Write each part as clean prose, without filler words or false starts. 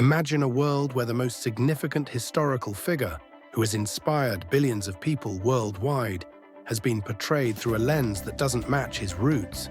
Imagine a world where the most significant historical figure, who has inspired billions of people worldwide, has been portrayed through a lens that doesn't match his roots.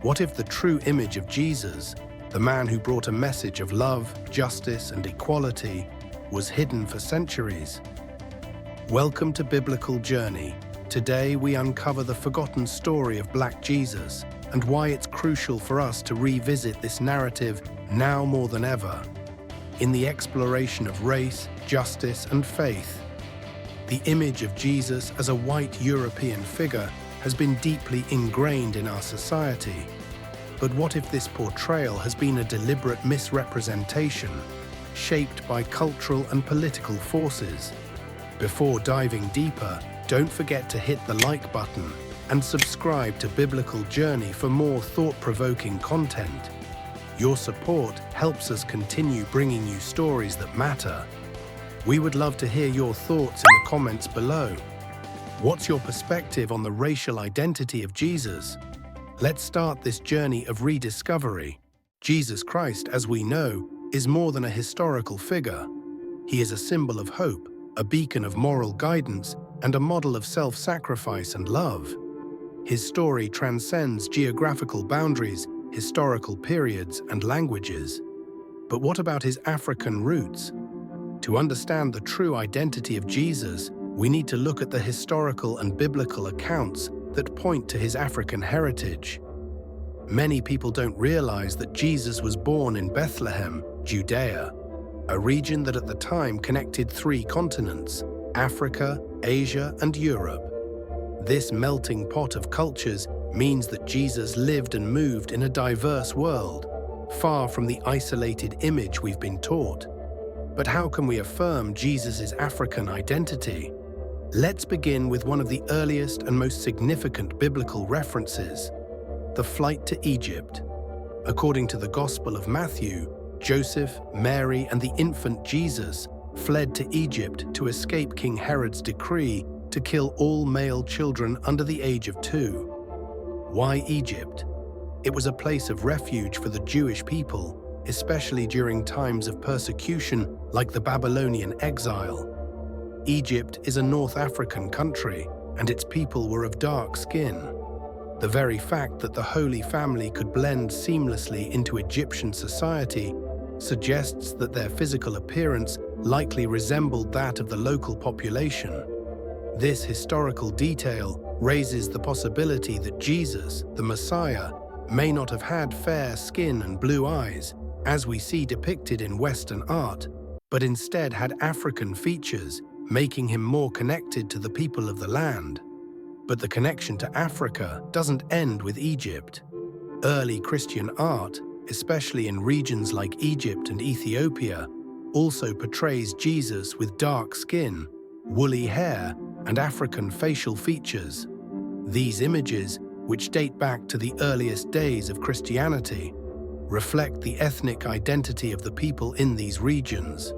What if the true image of Jesus, the man who brought a message of love, justice, and equality, was hidden for centuries? Welcome to Biblical Journey. Today we uncover the forgotten story of Black Jesus and why it's crucial for us to revisit this narrative now more than ever. In the exploration of race, justice, and faith, the image of Jesus as a white European figure has been deeply ingrained in our society. But what if this portrayal has been a deliberate misrepresentation, shaped by cultural and political forces? Before diving deeper, don't forget to hit the like button and subscribe to Biblical Journey for more thought-provoking content. Your support helps us continue bringing you stories that matter. We would love to hear your thoughts in the comments below. What's your perspective on the racial identity of Jesus? Let's start this journey of rediscovery. Jesus Christ, as we know, is more than a historical figure. He is a symbol of hope, a beacon of moral guidance, and a model of self-sacrifice and love. His story transcends geographical boundaries, historical periods, and languages. But what about his African roots? To understand the true identity of Jesus, we need to look at the historical and biblical accounts that point to his African heritage. Many people don't realize that Jesus was born in Bethlehem, Judea, a region that at the time connected 3 continents: Africa, Asia, and Europe. This melting pot of cultures means that Jesus lived and moved in a diverse world, far from the isolated image we've been taught. But how can we affirm Jesus' African identity? Let's begin with one of the earliest and most significant biblical references: the flight to Egypt. According to the Gospel of Matthew, Joseph, Mary, and the infant Jesus fled to Egypt to escape King Herod's decree to kill all male children under the age of 2. Why Egypt? It was a place of refuge for the Jewish people, especially during times of persecution like the Babylonian exile. Egypt is a North African country, and its people were of dark skin. The very fact that the Holy Family could blend seamlessly into Egyptian society suggests that their physical appearance likely resembled that of the local population. This historical detail raises the possibility that Jesus, the Messiah, may not have had fair skin and blue eyes, as we see depicted in Western art, but instead had African features, making him more connected to the people of the land. But the connection to Africa doesn't end with Egypt. Early Christian art, especially in regions like Egypt and Ethiopia, also portrays Jesus with dark skin, woolly hair, and African facial features. These images, which date back to the earliest days of Christianity, reflect the ethnic identity of the people in these regions.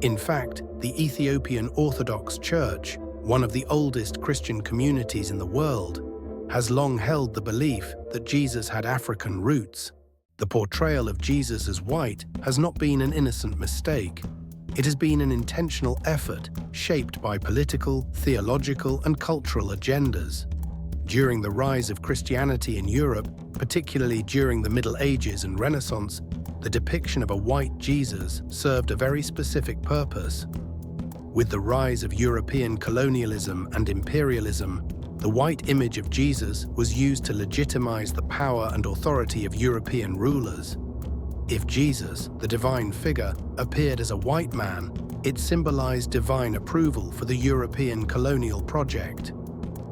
In fact, the Ethiopian Orthodox Church, one of the oldest Christian communities in the world, has long held the belief that Jesus had African roots. The portrayal of Jesus as white has not been an innocent mistake. It has been an intentional effort shaped by political, theological, and cultural agendas. During the rise of Christianity in Europe, particularly during the Middle Ages and Renaissance, the depiction of a white Jesus served a very specific purpose. With the rise of European colonialism and imperialism, the white image of Jesus was used to legitimize the power and authority of European rulers. If Jesus, the divine figure, appeared as a white man, it symbolized divine approval for the European colonial project.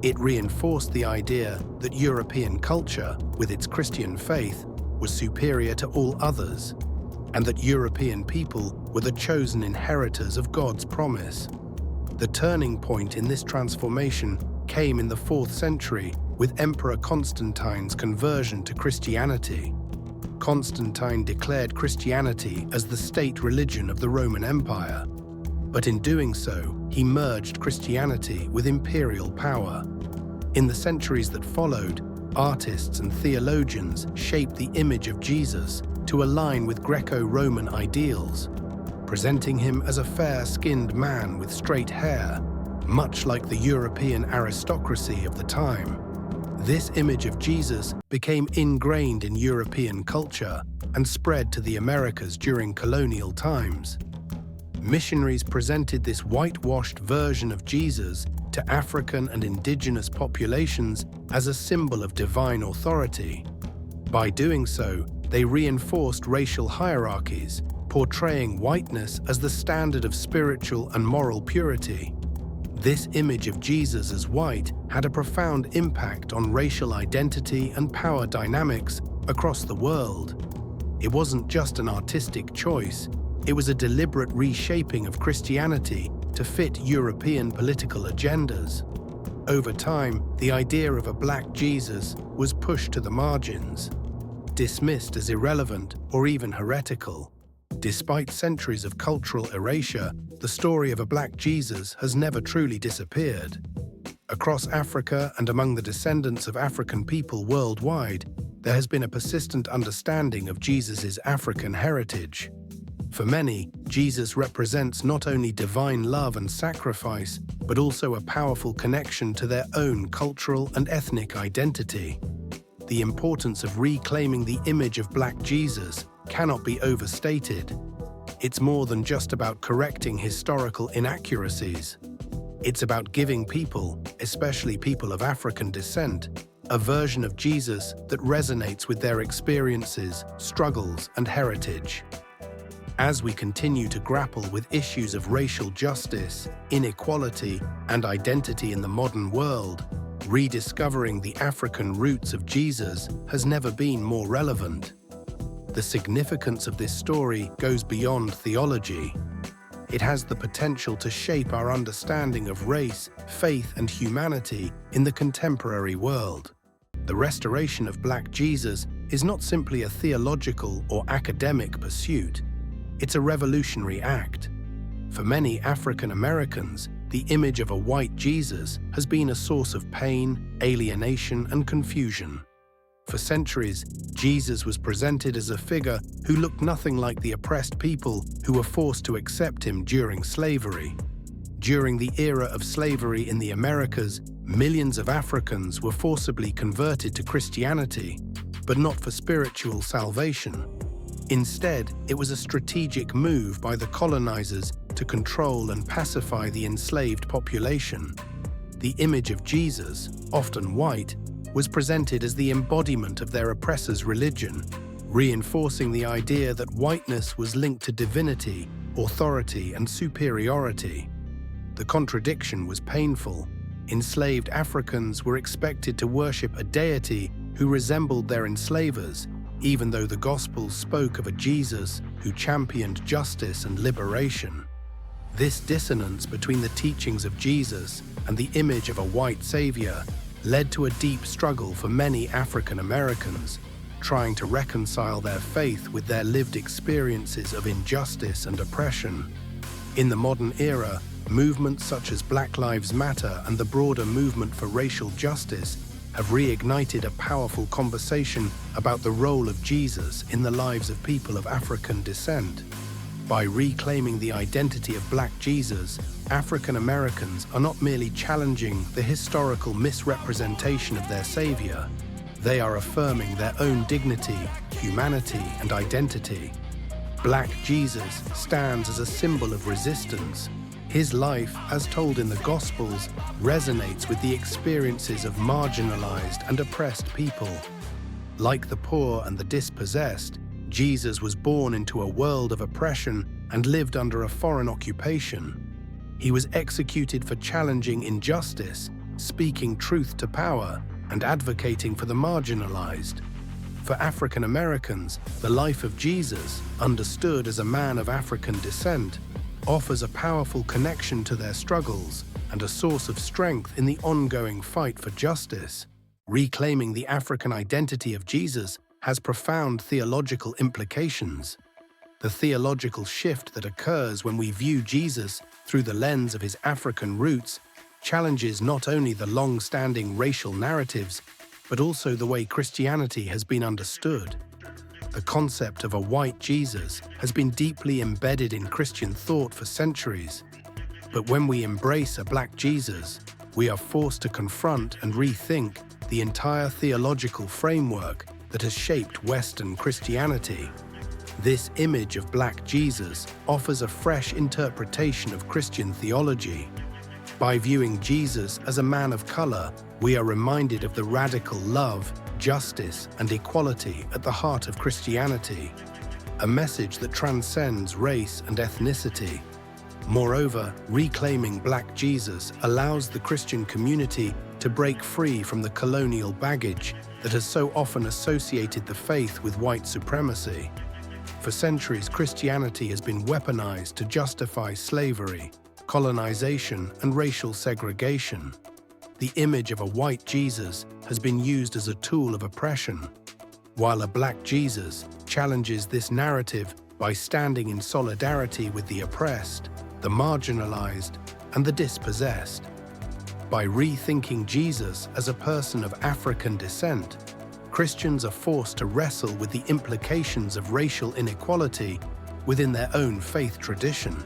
It reinforced the idea that European culture, with its Christian faith, was superior to all others, and that European people were the chosen inheritors of God's promise. The turning point in this transformation came in the 4th century with Emperor Constantine's conversion to Christianity. Constantine declared Christianity as the state religion of the Roman Empire, but in doing so, he merged Christianity with imperial power. In the centuries that followed, artists and theologians shaped the image of Jesus to align with Greco-Roman ideals. presenting him as a fair-skinned man with straight hair, much like the European aristocracy of the time. This image of Jesus became ingrained in European culture and spread to the Americas during colonial times. Missionaries presented this whitewashed version of Jesus to African and indigenous populations as a symbol of divine authority. By doing so, they reinforced racial hierarchies, portraying whiteness as the standard of spiritual and moral purity. This image of Jesus as white had a profound impact on racial identity and power dynamics across the world. It wasn't just an artistic choice, it was a deliberate reshaping of Christianity to fit European political agendas. Over time, the idea of a black Jesus was pushed to the margins, dismissed as irrelevant or even heretical. Despite centuries of cultural erasure, the story of a black Jesus has never truly disappeared. Across Africa and among the descendants of African people worldwide, there has been a persistent understanding of Jesus' African heritage. For many, Jesus represents not only divine love and sacrifice, but also a powerful connection to their own cultural and ethnic identity. The importance of reclaiming the image of Black Jesus cannot be overstated. It's more than just about correcting historical inaccuracies. It's about giving people, especially people of African descent, a version of Jesus that resonates with their experiences, struggles, and heritage. As we continue to grapple with issues of racial justice, inequality, and identity in the modern world, rediscovering the African roots of Jesus has never been more relevant. The significance of this story goes beyond theology. It has the potential to shape our understanding of race, faith, and humanity in the contemporary world. The restoration of Black Jesus is not simply a theological or academic pursuit. It's a revolutionary act. For many African Americans, the image of a white Jesus has been a source of pain, alienation, and confusion. For centuries, Jesus was presented as a figure who looked nothing like the oppressed people who were forced to accept him during slavery. During the era of slavery in the Americas, millions of Africans were forcibly converted to Christianity, but not for spiritual salvation. Instead, it was a strategic move by the colonizers to control and pacify the enslaved population. The image of Jesus, often white, was presented as the embodiment of their oppressors' religion, reinforcing the idea that whiteness was linked to divinity, authority, and superiority. The contradiction was painful. Enslaved Africans were expected to worship a deity who resembled their enslavers, even though the Gospels spoke of a Jesus who championed justice and liberation. This dissonance between the teachings of Jesus and the image of a white savior led to a deep struggle for many African Americans, trying to reconcile their faith with their lived experiences of injustice and oppression. In the modern era, movements such as Black Lives Matter and the broader movement for racial justice have reignited a powerful conversation about the role of Jesus in the lives of people of African descent. By reclaiming the identity of Black Jesus, African Americans are not merely challenging the historical misrepresentation of their savior, they are affirming their own dignity, humanity, and identity. Black Jesus stands as a symbol of resistance. His life, as told in the Gospels, resonates with the experiences of marginalized and oppressed people. Like the poor and the dispossessed, Jesus was born into a world of oppression and lived under a foreign occupation. He was executed for challenging injustice, speaking truth to power, and advocating for the marginalized. For African Americans, the life of Jesus, understood as a man of African descent, offers a powerful connection to their struggles and a source of strength in the ongoing fight for justice. Reclaiming the African identity of Jesus has profound theological implications. The theological shift that occurs when we view Jesus through the lens of his African roots challenges not only the long-standing racial narratives, but also the way Christianity has been understood. The concept of a white Jesus has been deeply embedded in Christian thought for centuries. But when we embrace a black Jesus, we are forced to confront and rethink the entire theological framework that has shaped Western Christianity. This image of black Jesus offers a fresh interpretation of Christian theology. By viewing Jesus as a man of color, we are reminded of the radical love, justice, and equality at the heart of Christianity, a message that transcends race and ethnicity. Moreover, reclaiming black Jesus allows the Christian community to break free from the colonial baggage that has so often associated the faith with white supremacy. For centuries, Christianity has been weaponized to justify slavery, colonization, and racial segregation. The image of a white Jesus has been used as a tool of oppression, while a black Jesus challenges this narrative by standing in solidarity with the oppressed, the marginalized, and the dispossessed. By rethinking Jesus as a person of African descent, Christians are forced to wrestle with the implications of racial inequality within their own faith tradition.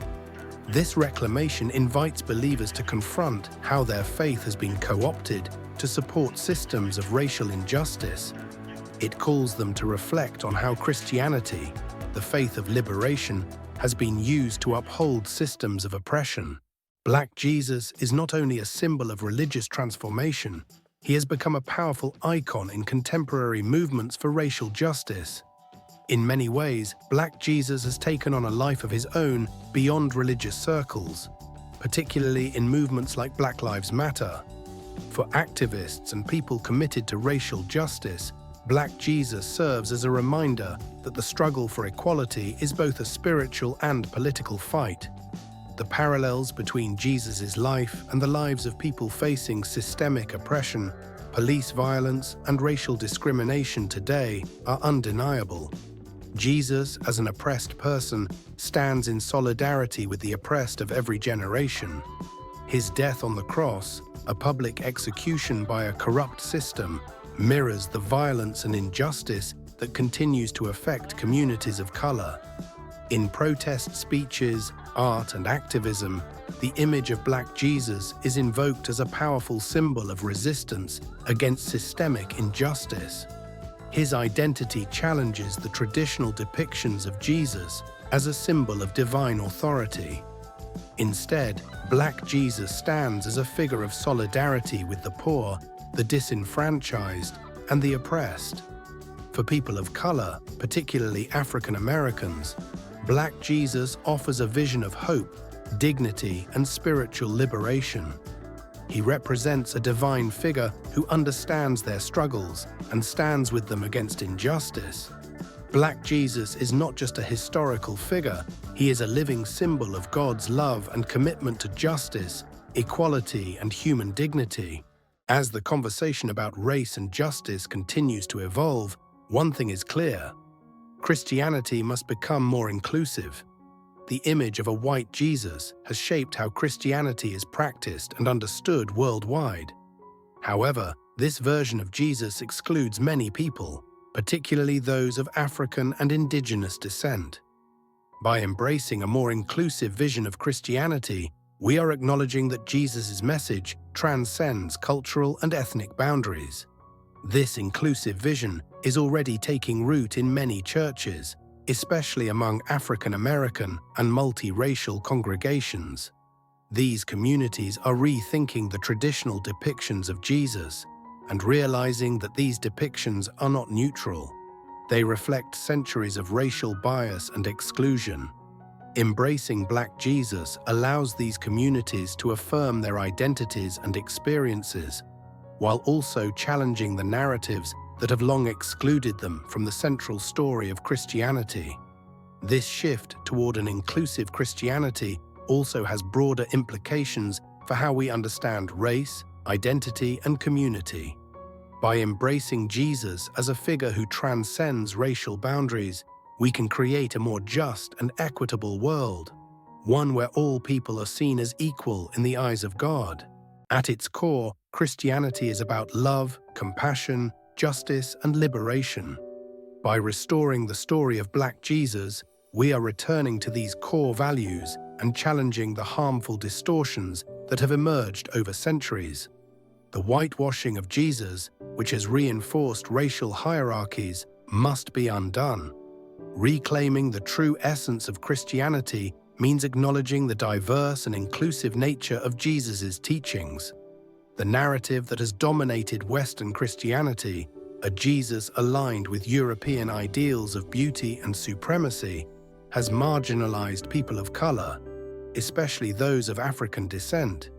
This reclamation invites believers to confront how their faith has been co-opted to support systems of racial injustice. It calls them to reflect on how Christianity, the faith of liberation, has been used to uphold systems of oppression. Black Jesus is not only a symbol of religious transformation, he has become a powerful icon in contemporary movements for racial justice. In many ways, Black Jesus has taken on a life of his own beyond religious circles, particularly in movements like Black Lives Matter. For activists and people committed to racial justice, Black Jesus serves as a reminder that the struggle for equality is both a spiritual and political fight. The parallels between Jesus' life and the lives of people facing systemic oppression, police violence, and racial discrimination today are undeniable. Jesus, as an oppressed person, stands in solidarity with the oppressed of every generation. His death on the cross, a public execution by a corrupt system, mirrors the violence and injustice that continues to affect communities of color. In protest speeches, art, and activism, the image of Black Jesus is invoked as a powerful symbol of resistance against systemic injustice. His identity challenges the traditional depictions of Jesus as a symbol of divine authority. Instead, Black Jesus stands as a figure of solidarity with the poor, the disenfranchised, and the oppressed. For people of color, particularly African Americans, Black Jesus offers a vision of hope, dignity, and spiritual liberation. He represents a divine figure who understands their struggles and stands with them against injustice. Black Jesus is not just a historical figure, he is a living symbol of God's love and commitment to justice, equality, and human dignity. As the conversation about race and justice continues to evolve, one thing is clear: Christianity must become more inclusive. The image of a white Jesus has shaped how Christianity is practiced and understood worldwide. However, this version of Jesus excludes many people, particularly those of African and indigenous descent. By embracing a more inclusive vision of Christianity, we are acknowledging that Jesus' message transcends cultural and ethnic boundaries. This inclusive vision is already taking root in many churches, especially among African American and multiracial congregations. These communities are rethinking the traditional depictions of Jesus and realizing that these depictions are not neutral. They reflect centuries of racial bias and exclusion. Embracing Black Jesus allows these communities to affirm their identities and experiences, while also challenging the narratives that have long excluded them from the central story of Christianity. This shift toward an inclusive Christianity also has broader implications for how we understand race, identity, and community. By embracing Jesus as a figure who transcends racial boundaries, we can create a more just and equitable world, one where all people are seen as equal in the eyes of God. At its core, Christianity is about love, compassion, justice, and liberation. By restoring the story of Black Jesus, we are returning to these core values and challenging the harmful distortions that have emerged over centuries. The whitewashing of Jesus, which has reinforced racial hierarchies, must be undone. Reclaiming the true essence of Christianity means acknowledging the diverse and inclusive nature of Jesus' teachings. The narrative that has dominated Western Christianity, a Jesus aligned with European ideals of beauty and supremacy, has marginalized people of color, especially those of African descent.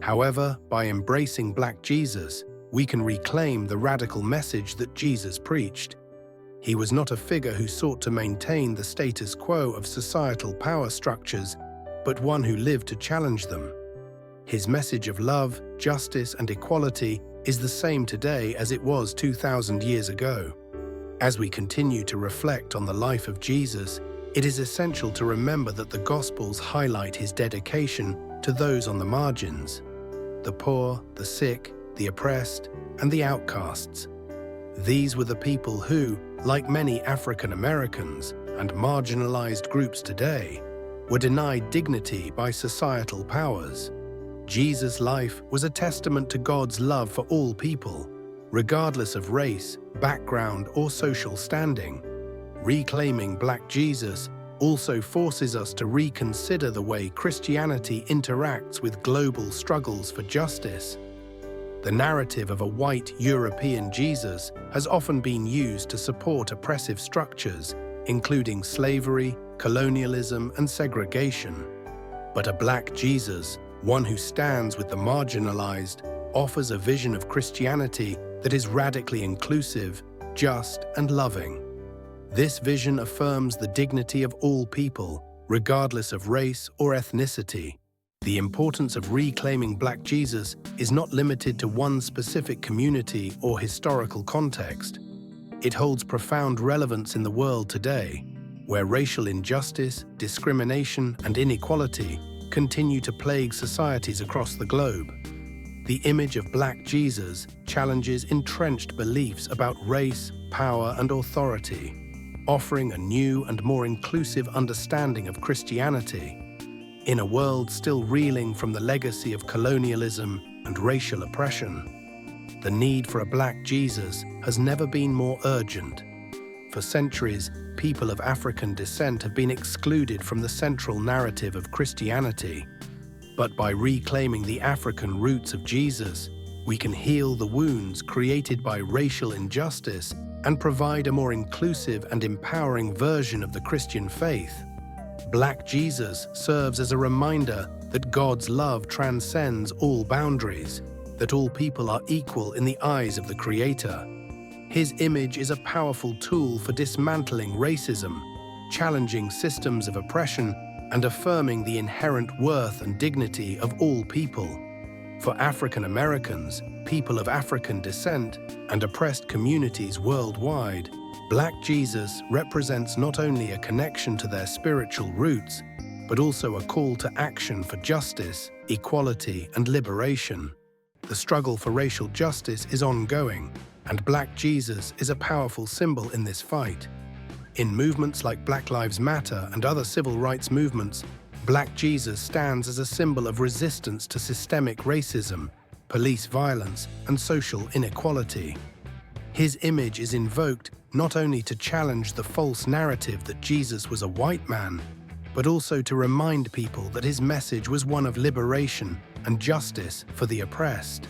However, by embracing Black Jesus, we can reclaim the radical message that Jesus preached. He was not a figure who sought to maintain the status quo of societal power structures, but one who lived to challenge them. His message of love, justice, and equality is the same today as it was 2,000 years ago. As we continue to reflect on the life of Jesus, it is essential to remember that the Gospels highlight his dedication to those on the margins: the poor, the sick, the oppressed, and the outcasts. These were the people who, like many African Americans and marginalized groups today, were denied dignity by societal powers. Jesus' life was a testament to God's love for all people, regardless of race, background, or social standing. Reclaiming Black Jesus also forces us to reconsider the way Christianity interacts with global struggles for justice. The narrative of a white European Jesus has often been used to support oppressive structures, including slavery, colonialism, and segregation. But a Black Jesus, one who stands with the marginalized, offers a vision of Christianity that is radically inclusive, just, and loving. This vision affirms the dignity of all people, regardless of race or ethnicity. The importance of reclaiming Black Jesus is not limited to one specific community or historical context. It holds profound relevance in the world today, where racial injustice, discrimination, and inequality continue to plague societies across the globe. The image of Black Jesus challenges entrenched beliefs about race, power, and authority, offering a new and more inclusive understanding of Christianity. In a world still reeling from the legacy of colonialism and racial oppression, the need for a Black Jesus has never been more urgent. For centuries, people of African descent have been excluded from the central narrative of Christianity. But by reclaiming the African roots of Jesus, we can heal the wounds created by racial injustice and provide a more inclusive and empowering version of the Christian faith. Black Jesus serves as a reminder that God's love transcends all boundaries, that all people are equal in the eyes of the Creator. His image is a powerful tool for dismantling racism, challenging systems of oppression, and affirming the inherent worth and dignity of all people. For African Americans, people of African descent, and oppressed communities worldwide, Black Jesus represents not only a connection to their spiritual roots, but also a call to action for justice, equality, and liberation. The struggle for racial justice is ongoing, and Black Jesus is a powerful symbol in this fight. In movements like Black Lives Matter and other civil rights movements, Black Jesus stands as a symbol of resistance to systemic racism, police violence, and social inequality. His image is invoked not only to challenge the false narrative that Jesus was a white man, but also to remind people that his message was one of liberation and justice for the oppressed.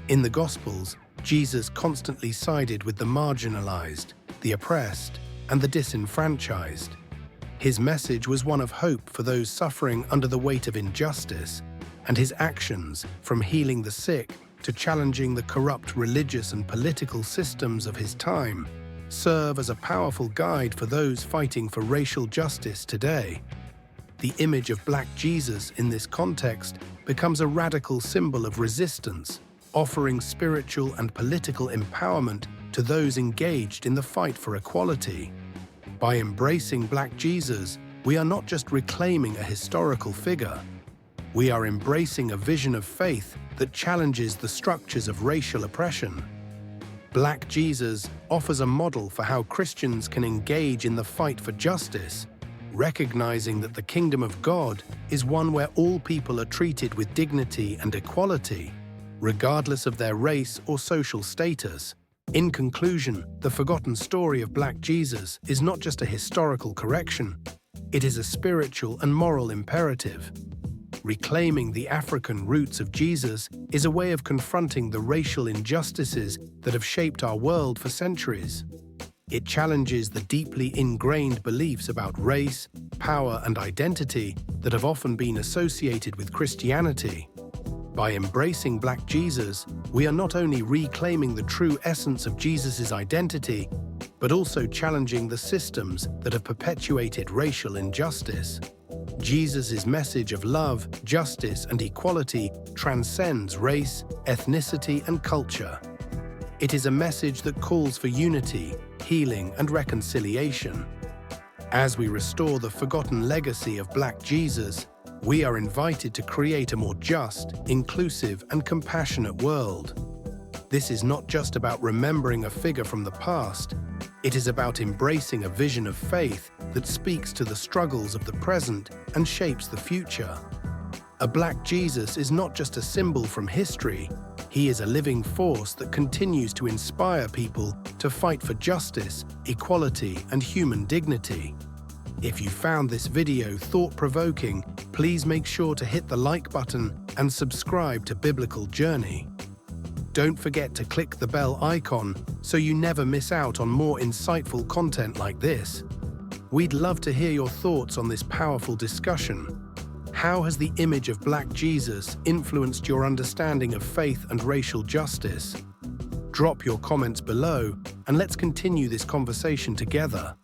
In the Gospels, Jesus constantly sided with the marginalized, the oppressed, and the disenfranchised. His message was one of hope for those suffering under the weight of injustice, and his actions, from healing the sick to challenging the corrupt religious and political systems of his time, serve as a powerful guide for those fighting for racial justice today. The image of Black Jesus in this context becomes a radical symbol of resistance, offering spiritual and political empowerment to those engaged in the fight for equality. By embracing Black Jesus, we are not just reclaiming a historical figure. We are embracing a vision of faith that challenges the structures of racial oppression. Black Jesus offers a model for how Christians can engage in the fight for justice, recognizing that the kingdom of God is one where all people are treated with dignity and equality, regardless of their race or social status. In conclusion, the forgotten story of Black Jesus is not just a historical correction, it is a spiritual and moral imperative. Reclaiming the African roots of Jesus is a way of confronting the racial injustices that have shaped our world for centuries. It challenges the deeply ingrained beliefs about race, power, and identity that have often been associated with Christianity. By embracing Black Jesus, we are not only reclaiming the true essence of Jesus' identity, but also challenging the systems that have perpetuated racial injustice. Jesus' message of love, justice, and equality transcends race, ethnicity, and culture. It is a message that calls for unity, healing, and reconciliation. As we restore the forgotten legacy of Black Jesus, we are invited to create a more just, inclusive, and compassionate world. This is not just about remembering a figure from the past, it is about embracing a vision of faith that speaks to the struggles of the present and shapes the future. A Black Jesus is not just a symbol from history, he is a living force that continues to inspire people to fight for justice, equality, and human dignity. If you found this video thought-provoking, please make sure to hit the like button and subscribe to Biblical Journey. Don't forget to click the bell icon so you never miss out on more insightful content like this. We'd love to hear your thoughts on this powerful discussion. How has the image of Black Jesus influenced your understanding of faith and racial justice? Drop your comments below and let's continue this conversation together.